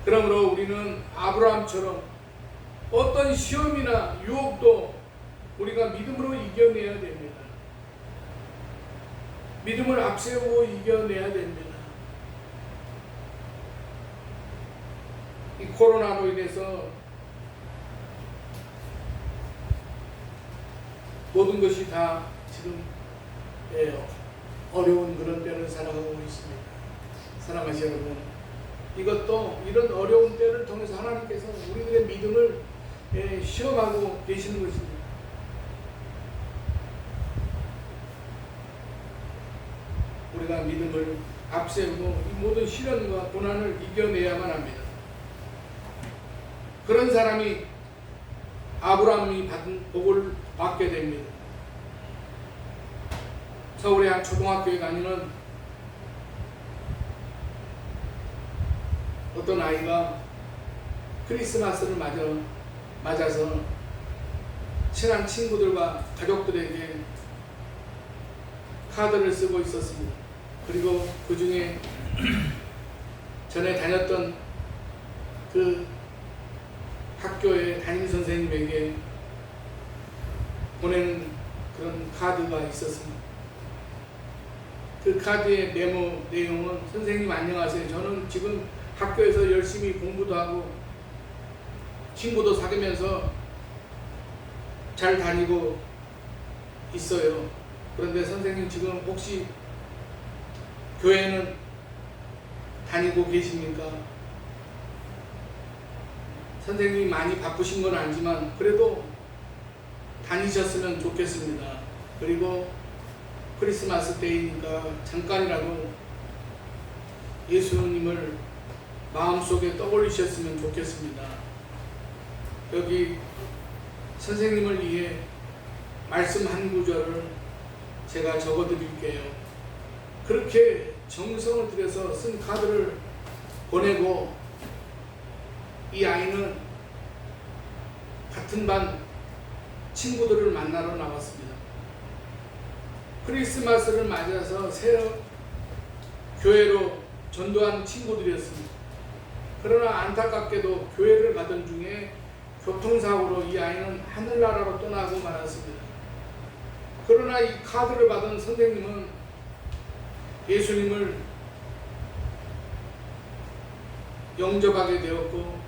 Speaker 1: 그러므로 우리는 아브라함처럼 어떤 시험이나 유혹도 우리가 믿음으로 이겨내야 됩니다. 믿음을 앞세우고 이겨내야 됩니다. 이 코로나로 인해서 모든 것이 다 지금 어려운 그런 때를 살아가고 있습니다. 사랑하시는 여러분, 이것도 이런 어려운 때를 통해서 하나님께서 우리들의 믿음을 시험하고 계시는 것입니다. 우리가 믿음을 앞세우고 이 모든 시련과 고난을 이겨내야만 합니다. 그런 사람이 아브라함이 받은 복을 받게 됩니다. 서울의 한 초등학교에 다니는 어떤 아이가 크리스마스를 맞아서 친한 친구들과 가족들에게 카드를 쓰고 있었습니다. 그리고 그 중에 전에 다녔던 그 학교의 담임 선생님에게 보내는 그런 카드가 있었습니다. 그 카드의 메모 내용은 선생님 안녕하세요. 저는 지금 학교에서 열심히 공부도 하고 친구도 사귀면서 잘 다니고 있어요. 그런데 선생님 지금 혹시 교회는 다니고 계십니까? 선생님이 많이 바쁘신 건 알지만 그래도 다니셨으면 좋겠습니다. 그리고 크리스마스 때이니까 잠깐이라도 예수님을 마음속에 떠올리셨으면 좋겠습니다. 여기 선생님을 위해 말씀 한 구절을 제가 적어 드릴게요. 그렇게 정성을 들여서 쓴 카드를 보내고 이 아이는 같은 반 친구들을 만나러 나왔습니다. 크리스마스를 맞아서 새 교회로 전도한 친구들이었습니다. 그러나 안타깝게도 교회를 가던 중에 교통사고로 이 아이는 하늘나라로 떠나고 말았습니다. 그러나 이 카드를 받은 선생님은 예수님을 영접하게 되었고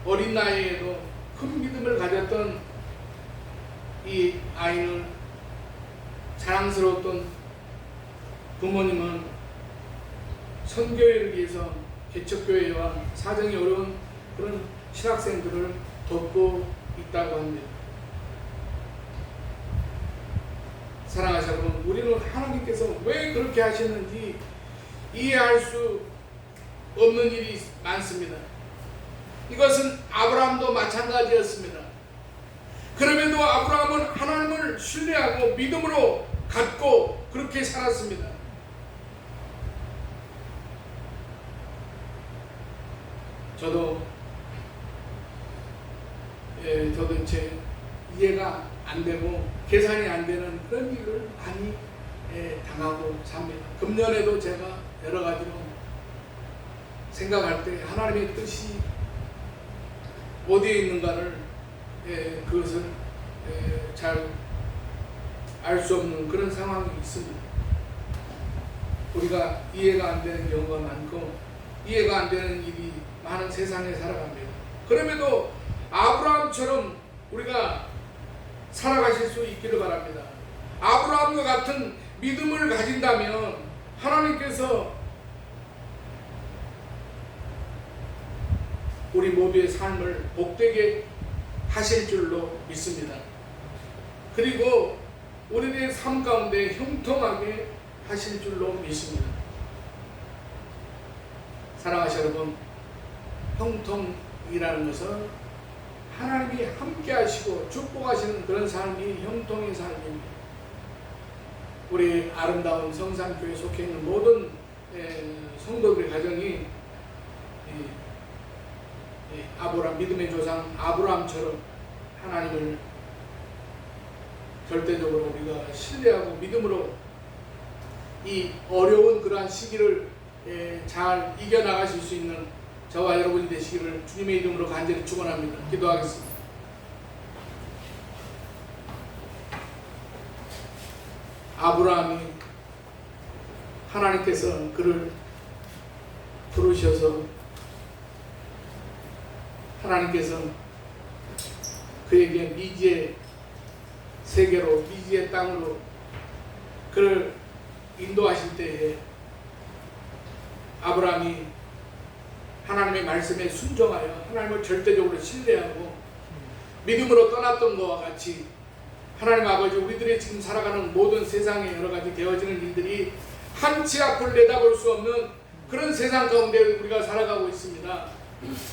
Speaker 1: 어린 나이에도 큰 믿음을 가졌던 이 아이는 자랑스러웠던 부모님은 선교회를 위해서 개척교회와 사정이 어려운 그런 신학생들을 돕고 있다고 합니다. 사랑하시는 여러분, 우리는 하나님께서 왜 그렇게 하시는지 이해할 수 없는 일이 많습니다. 이것은 아브라함도 마찬가지였습니다. 그럼에도 아브라함은 하나님을 신뢰하고 믿음으로 갖고 그렇게 살았습니다. 저도 이제 이해가 안 되고 계산이 안 되는 그런 일을 많이 당하고 삽니다. 금년에도 제가 여러 가지로 생각할 때 하나님의 뜻이 어디에 있는가를 그것을 잘 알 수 없는 그런 상황이 있습니다. 우리가 이해가 안 되는 경우가 많고 이해가 안 되는 일이 많은 세상에 살아갑니다. 그럼에도 아브라함처럼 우리가 살아가실 수 있기를 바랍니다. 아브라함과 같은 믿음을 가진다면 하나님께서 우리 모두의 삶을 복되게 하실 줄로 믿습니다. 그리고 우리의 삶 가운데 형통하게 하실 줄로 믿습니다. 사랑하시는 여러분, 형통이라는 것은 하나님이 함께 하시고 축복하시는 그런 삶이 형통의 삶입니다. 우리 아름다운 성산교회에 속해 있는 모든 성도들의 가정이 아브라함, 믿음의 조상 아브라함처럼 하나님을 절대적으로 우리가 신뢰하고 믿음으로 이 어려운 그러한 시기를 잘 이겨나가실 수 있는 저와 여러분이 되시기를 주님의 이름으로 간절히 축원합니다. 기도하겠습니다. 아브라함이 하나님께서 그를 부르셔서 하나님께서 그에게 미지의 세계로 미지의 땅으로 그를 인도하실 때에 아브라함이 하나님의 말씀에 순종하여 하나님을 절대적으로 신뢰하고 믿음으로 떠났던 것과 같이 하나님 아버지 우리들이 지금 살아가는 모든 세상에 여러 가지 되어지는 일들이 한치 앞을 내다볼 수 없는 그런 세상 가운데 우리가 살아가고 있습니다.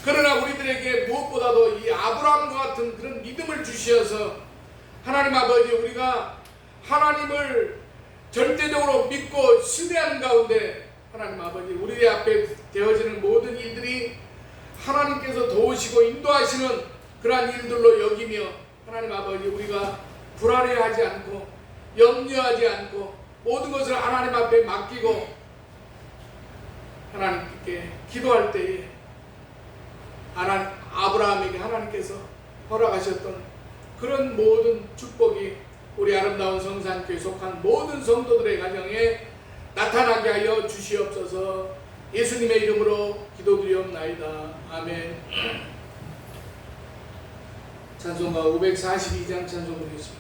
Speaker 1: 그러나 우리들에게 무엇보다도 이 아브라함과 같은 그런 믿음을 주시어서 하나님 아버지 우리가 하나님을 절대적으로 믿고 신뢰하는 가운데 하나님 아버지 우리 앞에 되어지는 모든 일들이 하나님께서 도우시고 인도하시는 그러한 일들로 여기며 하나님 아버지 우리가 불안해하지 않고 염려하지 않고 모든 것을 하나님 앞에 맡기고 하나님께 기도할 때에 아브라함에게 하나님께서 허락하셨던 그런 모든 축복이 우리 아름다운 성산교회 속한 모든 성도들의 가정에 나타나게 하여 주시옵소서. 예수님의 이름으로 기도드리옵나이다. 아멘. 찬송가 542장 찬송 드리겠습니다.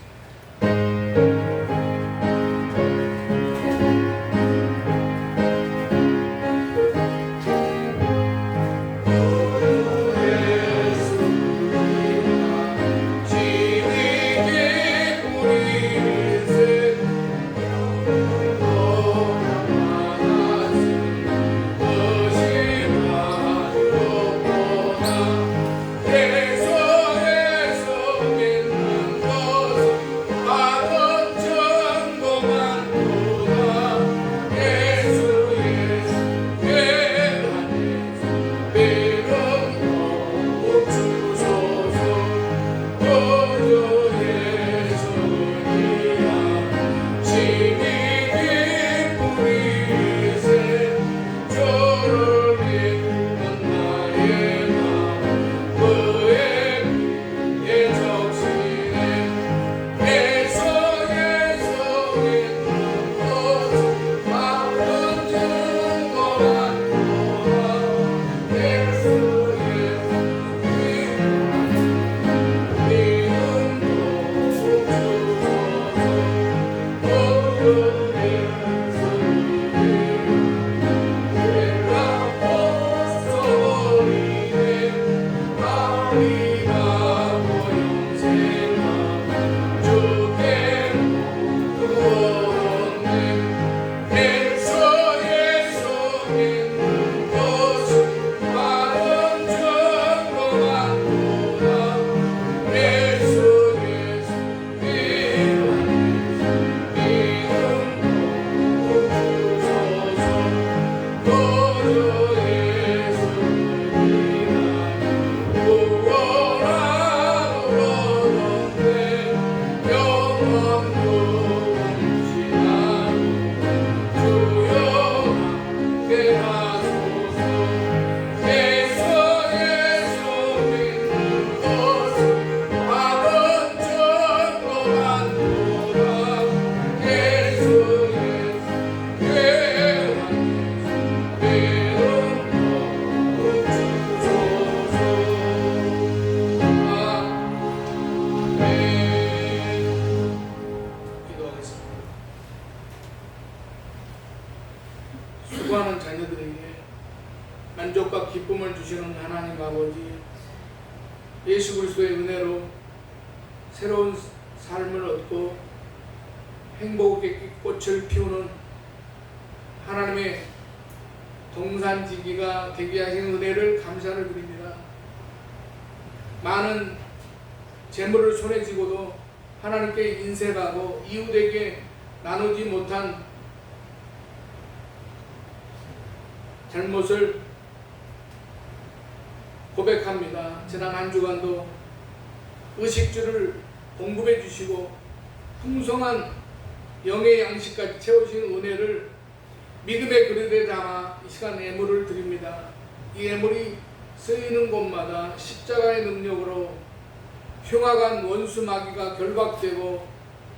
Speaker 1: 수고하는 자녀들에게 만족과 기쁨을 주시는 하나님 아버지, 예수 그리스도의 은혜로 새로운 삶을 얻고 행복의 꽃을 피우는 하나님의 동산지기가 되게 하신 은혜를 감사를 드립니다. 많은 재물을 손에 쥐고도 하나님께 인색하고 이웃에게 나누지 못한 잘못을 고백합니다. 지난 한 주간도 의식주를 공급해 주시고 풍성한 영의 양식까지 채우신 은혜를 믿음의 그릇에 담아 이 시간 예물을 드립니다. 이 예물이 쓰이는 곳마다 십자가의 능력으로 흉악한 원수 마귀가 결박되고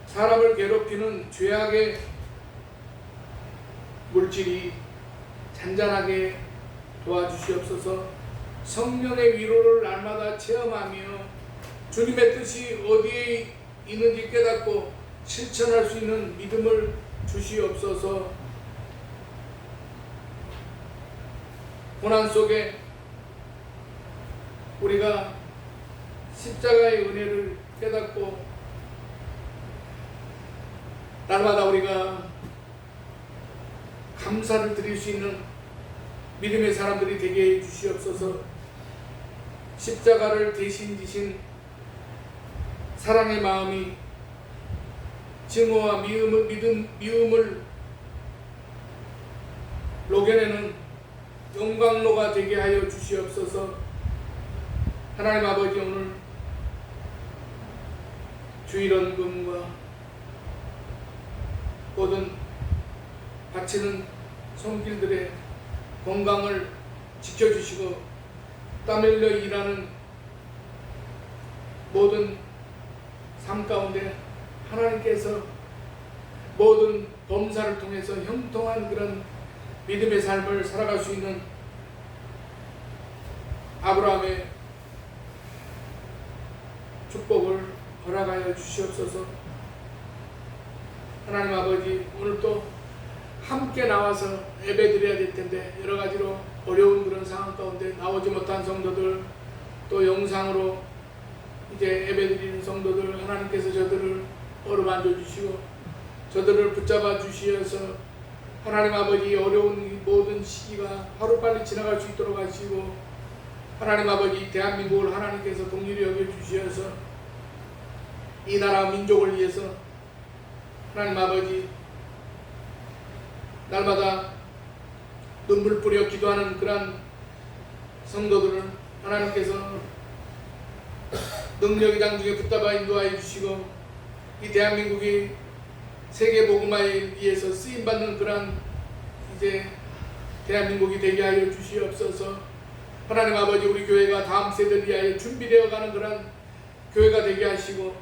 Speaker 1: 사람을 괴롭히는 죄악의 물질이 잔잔하게 도와주시옵소서. 성령의 위로를 날마다 체험하며 주님의 뜻이 어디에 있는지 깨닫고 실천할 수 있는 믿음을 주시옵소서. 고난 속에 우리가 십자가의 은혜를 깨닫고 날마다 우리가 감사를 드릴 수 있는 믿음의 사람들이 되게 해 주시옵소서. 십자가를 대신 지신 사랑의 마음이 증오와 미움을 녹여내는 영광로가 되게 하여 주시옵소서. 하나님 아버지, 오늘 주일원금과 모든 바치는 손길들의 건강을 지켜주시고 땀 흘려 일하는 모든 삶 가운데 하나님께서 모든 범사를 통해서 형통한 그런 믿음의 삶을 살아갈 수 있는 아브라함의 축복을 허락하여 주시옵소서. 하나님 아버지, 오늘 또 함께 나와서 예배드려야 될 텐데 여러 가지로 어려운 그런 상황 가운데 나오지 못한 성도들, 또 영상으로 이제 예배드리는 성도들, 하나님께서 저들을 어루만져 주시고 저들을 붙잡아 주시어서 하나님 아버지, 어려운 모든 시기가 하루빨리 지나갈 수 있도록 하시고 하나님 아버지, 대한민국을 하나님께서 동일히 여겨 주시어서 이 나라 민족을 위해서 하나님 아버지, 날마다 눈물 뿌려 기도하는 그러한 성도들을 하나님께서 능력의 장중에 붙잡아 인도하여 주시고 이 대한민국이 세계 복음화에 위해서 쓰임받는 그러한 이제 대한민국이 되게 하여 주시옵소서. 하나님 아버지, 우리 교회가 다음 세대를 위하여 준비되어가는 그러한 교회가 되게 하시고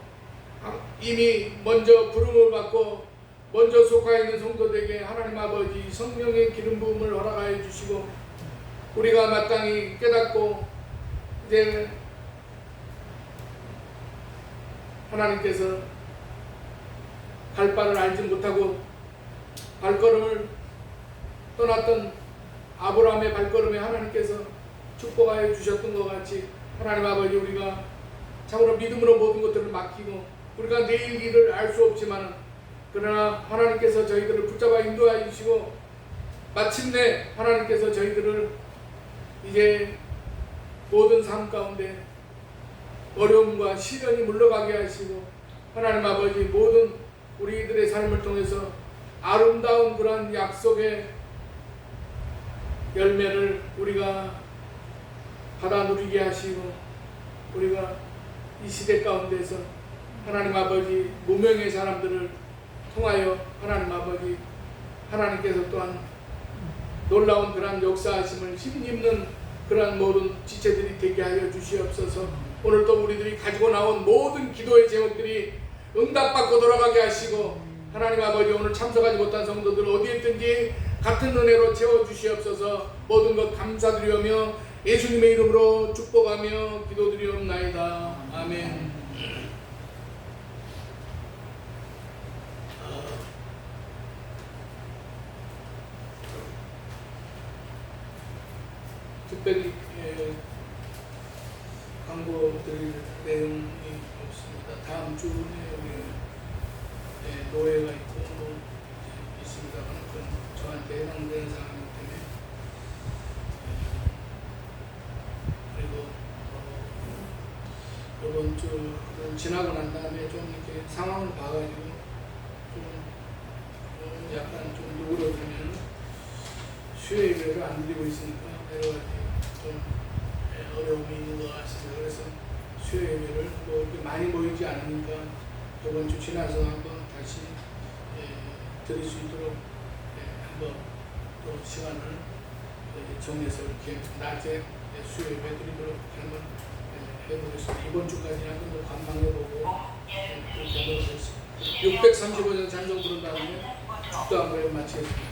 Speaker 1: 이미 먼저 부름을 받고 먼저 속하여 있는 성도들에게 하나님 아버지 성령의 기름 부음을 허락하여 주시고 우리가 마땅히 깨닫고 이제 하나님께서 갈 바를 알지 못하고 발걸음을 떠났던 아브라함의 발걸음에 하나님께서 축복하여 주셨던 것 같이 하나님 아버지, 우리가 참으로 믿음으로 모든 것들을 맡기고 우리가 내일 일을 알 수 없지만 그러나 하나님께서 저희들을 붙잡아 인도하여 주시고 마침내 하나님께서 저희들을 이제 모든 삶 가운데 어려움과 시련이 물러가게 하시고 하나님 아버지, 모든 우리들의 삶을 통해서 아름다운 그러한 약속의 열매를 우리가 받아 누리게 하시고 우리가 이 시대 가운데서 하나님 아버지, 무명의 사람들을 통하여 하나님 아버지, 하나님께서 또한 놀라운 그러한 역사하심을 힘입는 그러한 모든 지체들이 되게 하여 주시옵소서. 오늘 또 우리들이 가지고 나온 모든 기도의 제목들이 응답받고 돌아가게 하시고 하나님 아버지, 오늘 참석하지 못한 성도들 어디에 있든지 같은 은혜로 채워주시옵소서. 모든 것 감사드리오며 예수님의 이름으로 축복하며 기도드리옵나이다. 아멘. 특별히 광고 드릴 내용이 없습니다. 다음 주에 노예가 있고 있습니다만 그건 저한테 해당되는 사항이기 때문에 그리고 이번 주 지나고 난 다음에 좀 이렇게 상황을 봐가지고 좀 약간 좀 누그러지면 수요 예배를 안 드리고 있으니까 여러 가지 좀 어려움이 있는 것 같습니다. 그래서 수요 예배를 뭐 이렇게 많이 모이지 않으니까 이번 주 지나서 한번 다시 드릴 수 있도록 한번 또 시간을 정해서 이렇게 낮에 수요 예배 드리도록 한번 해보겠습니다. 이번 주까지 한번 더 관망해보고 그렇게 하겠습니다. 635년 찬송 부른 다음에 축도 한번 마치겠습니다.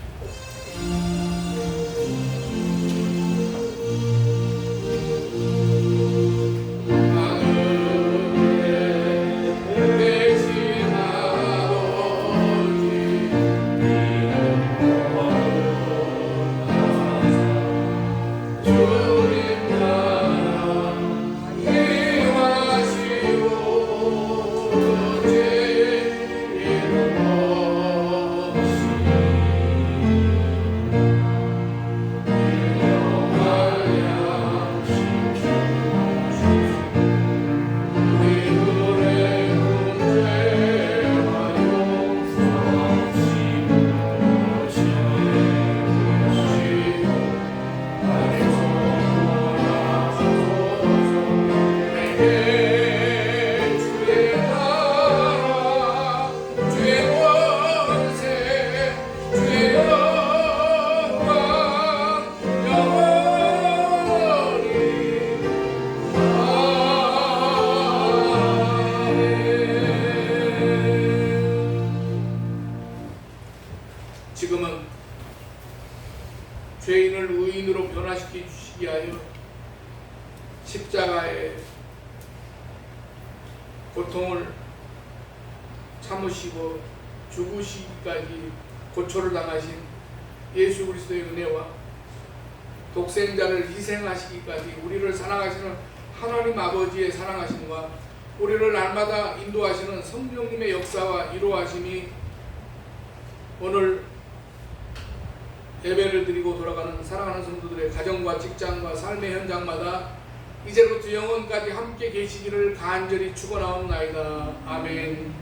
Speaker 1: 변화시켜 주시기 하여 십자가의 고통을 참으시고 죽으시기까지 고초를 당하신 예수 그리스도의 은혜와 독생자를 희생하시기까지 우리를 사랑하시는 하나님 아버지의 사랑하심과 우리를 날마다 인도하시는 성령님의 역사와 이루하심이 오늘 예배를 드리고 돌아가는 사랑하는 성도들의 가정과 직장과 삶의 현장마다 이제부터 영원까지 함께 계시기를 간절히 축원하옵나이다. 아멘.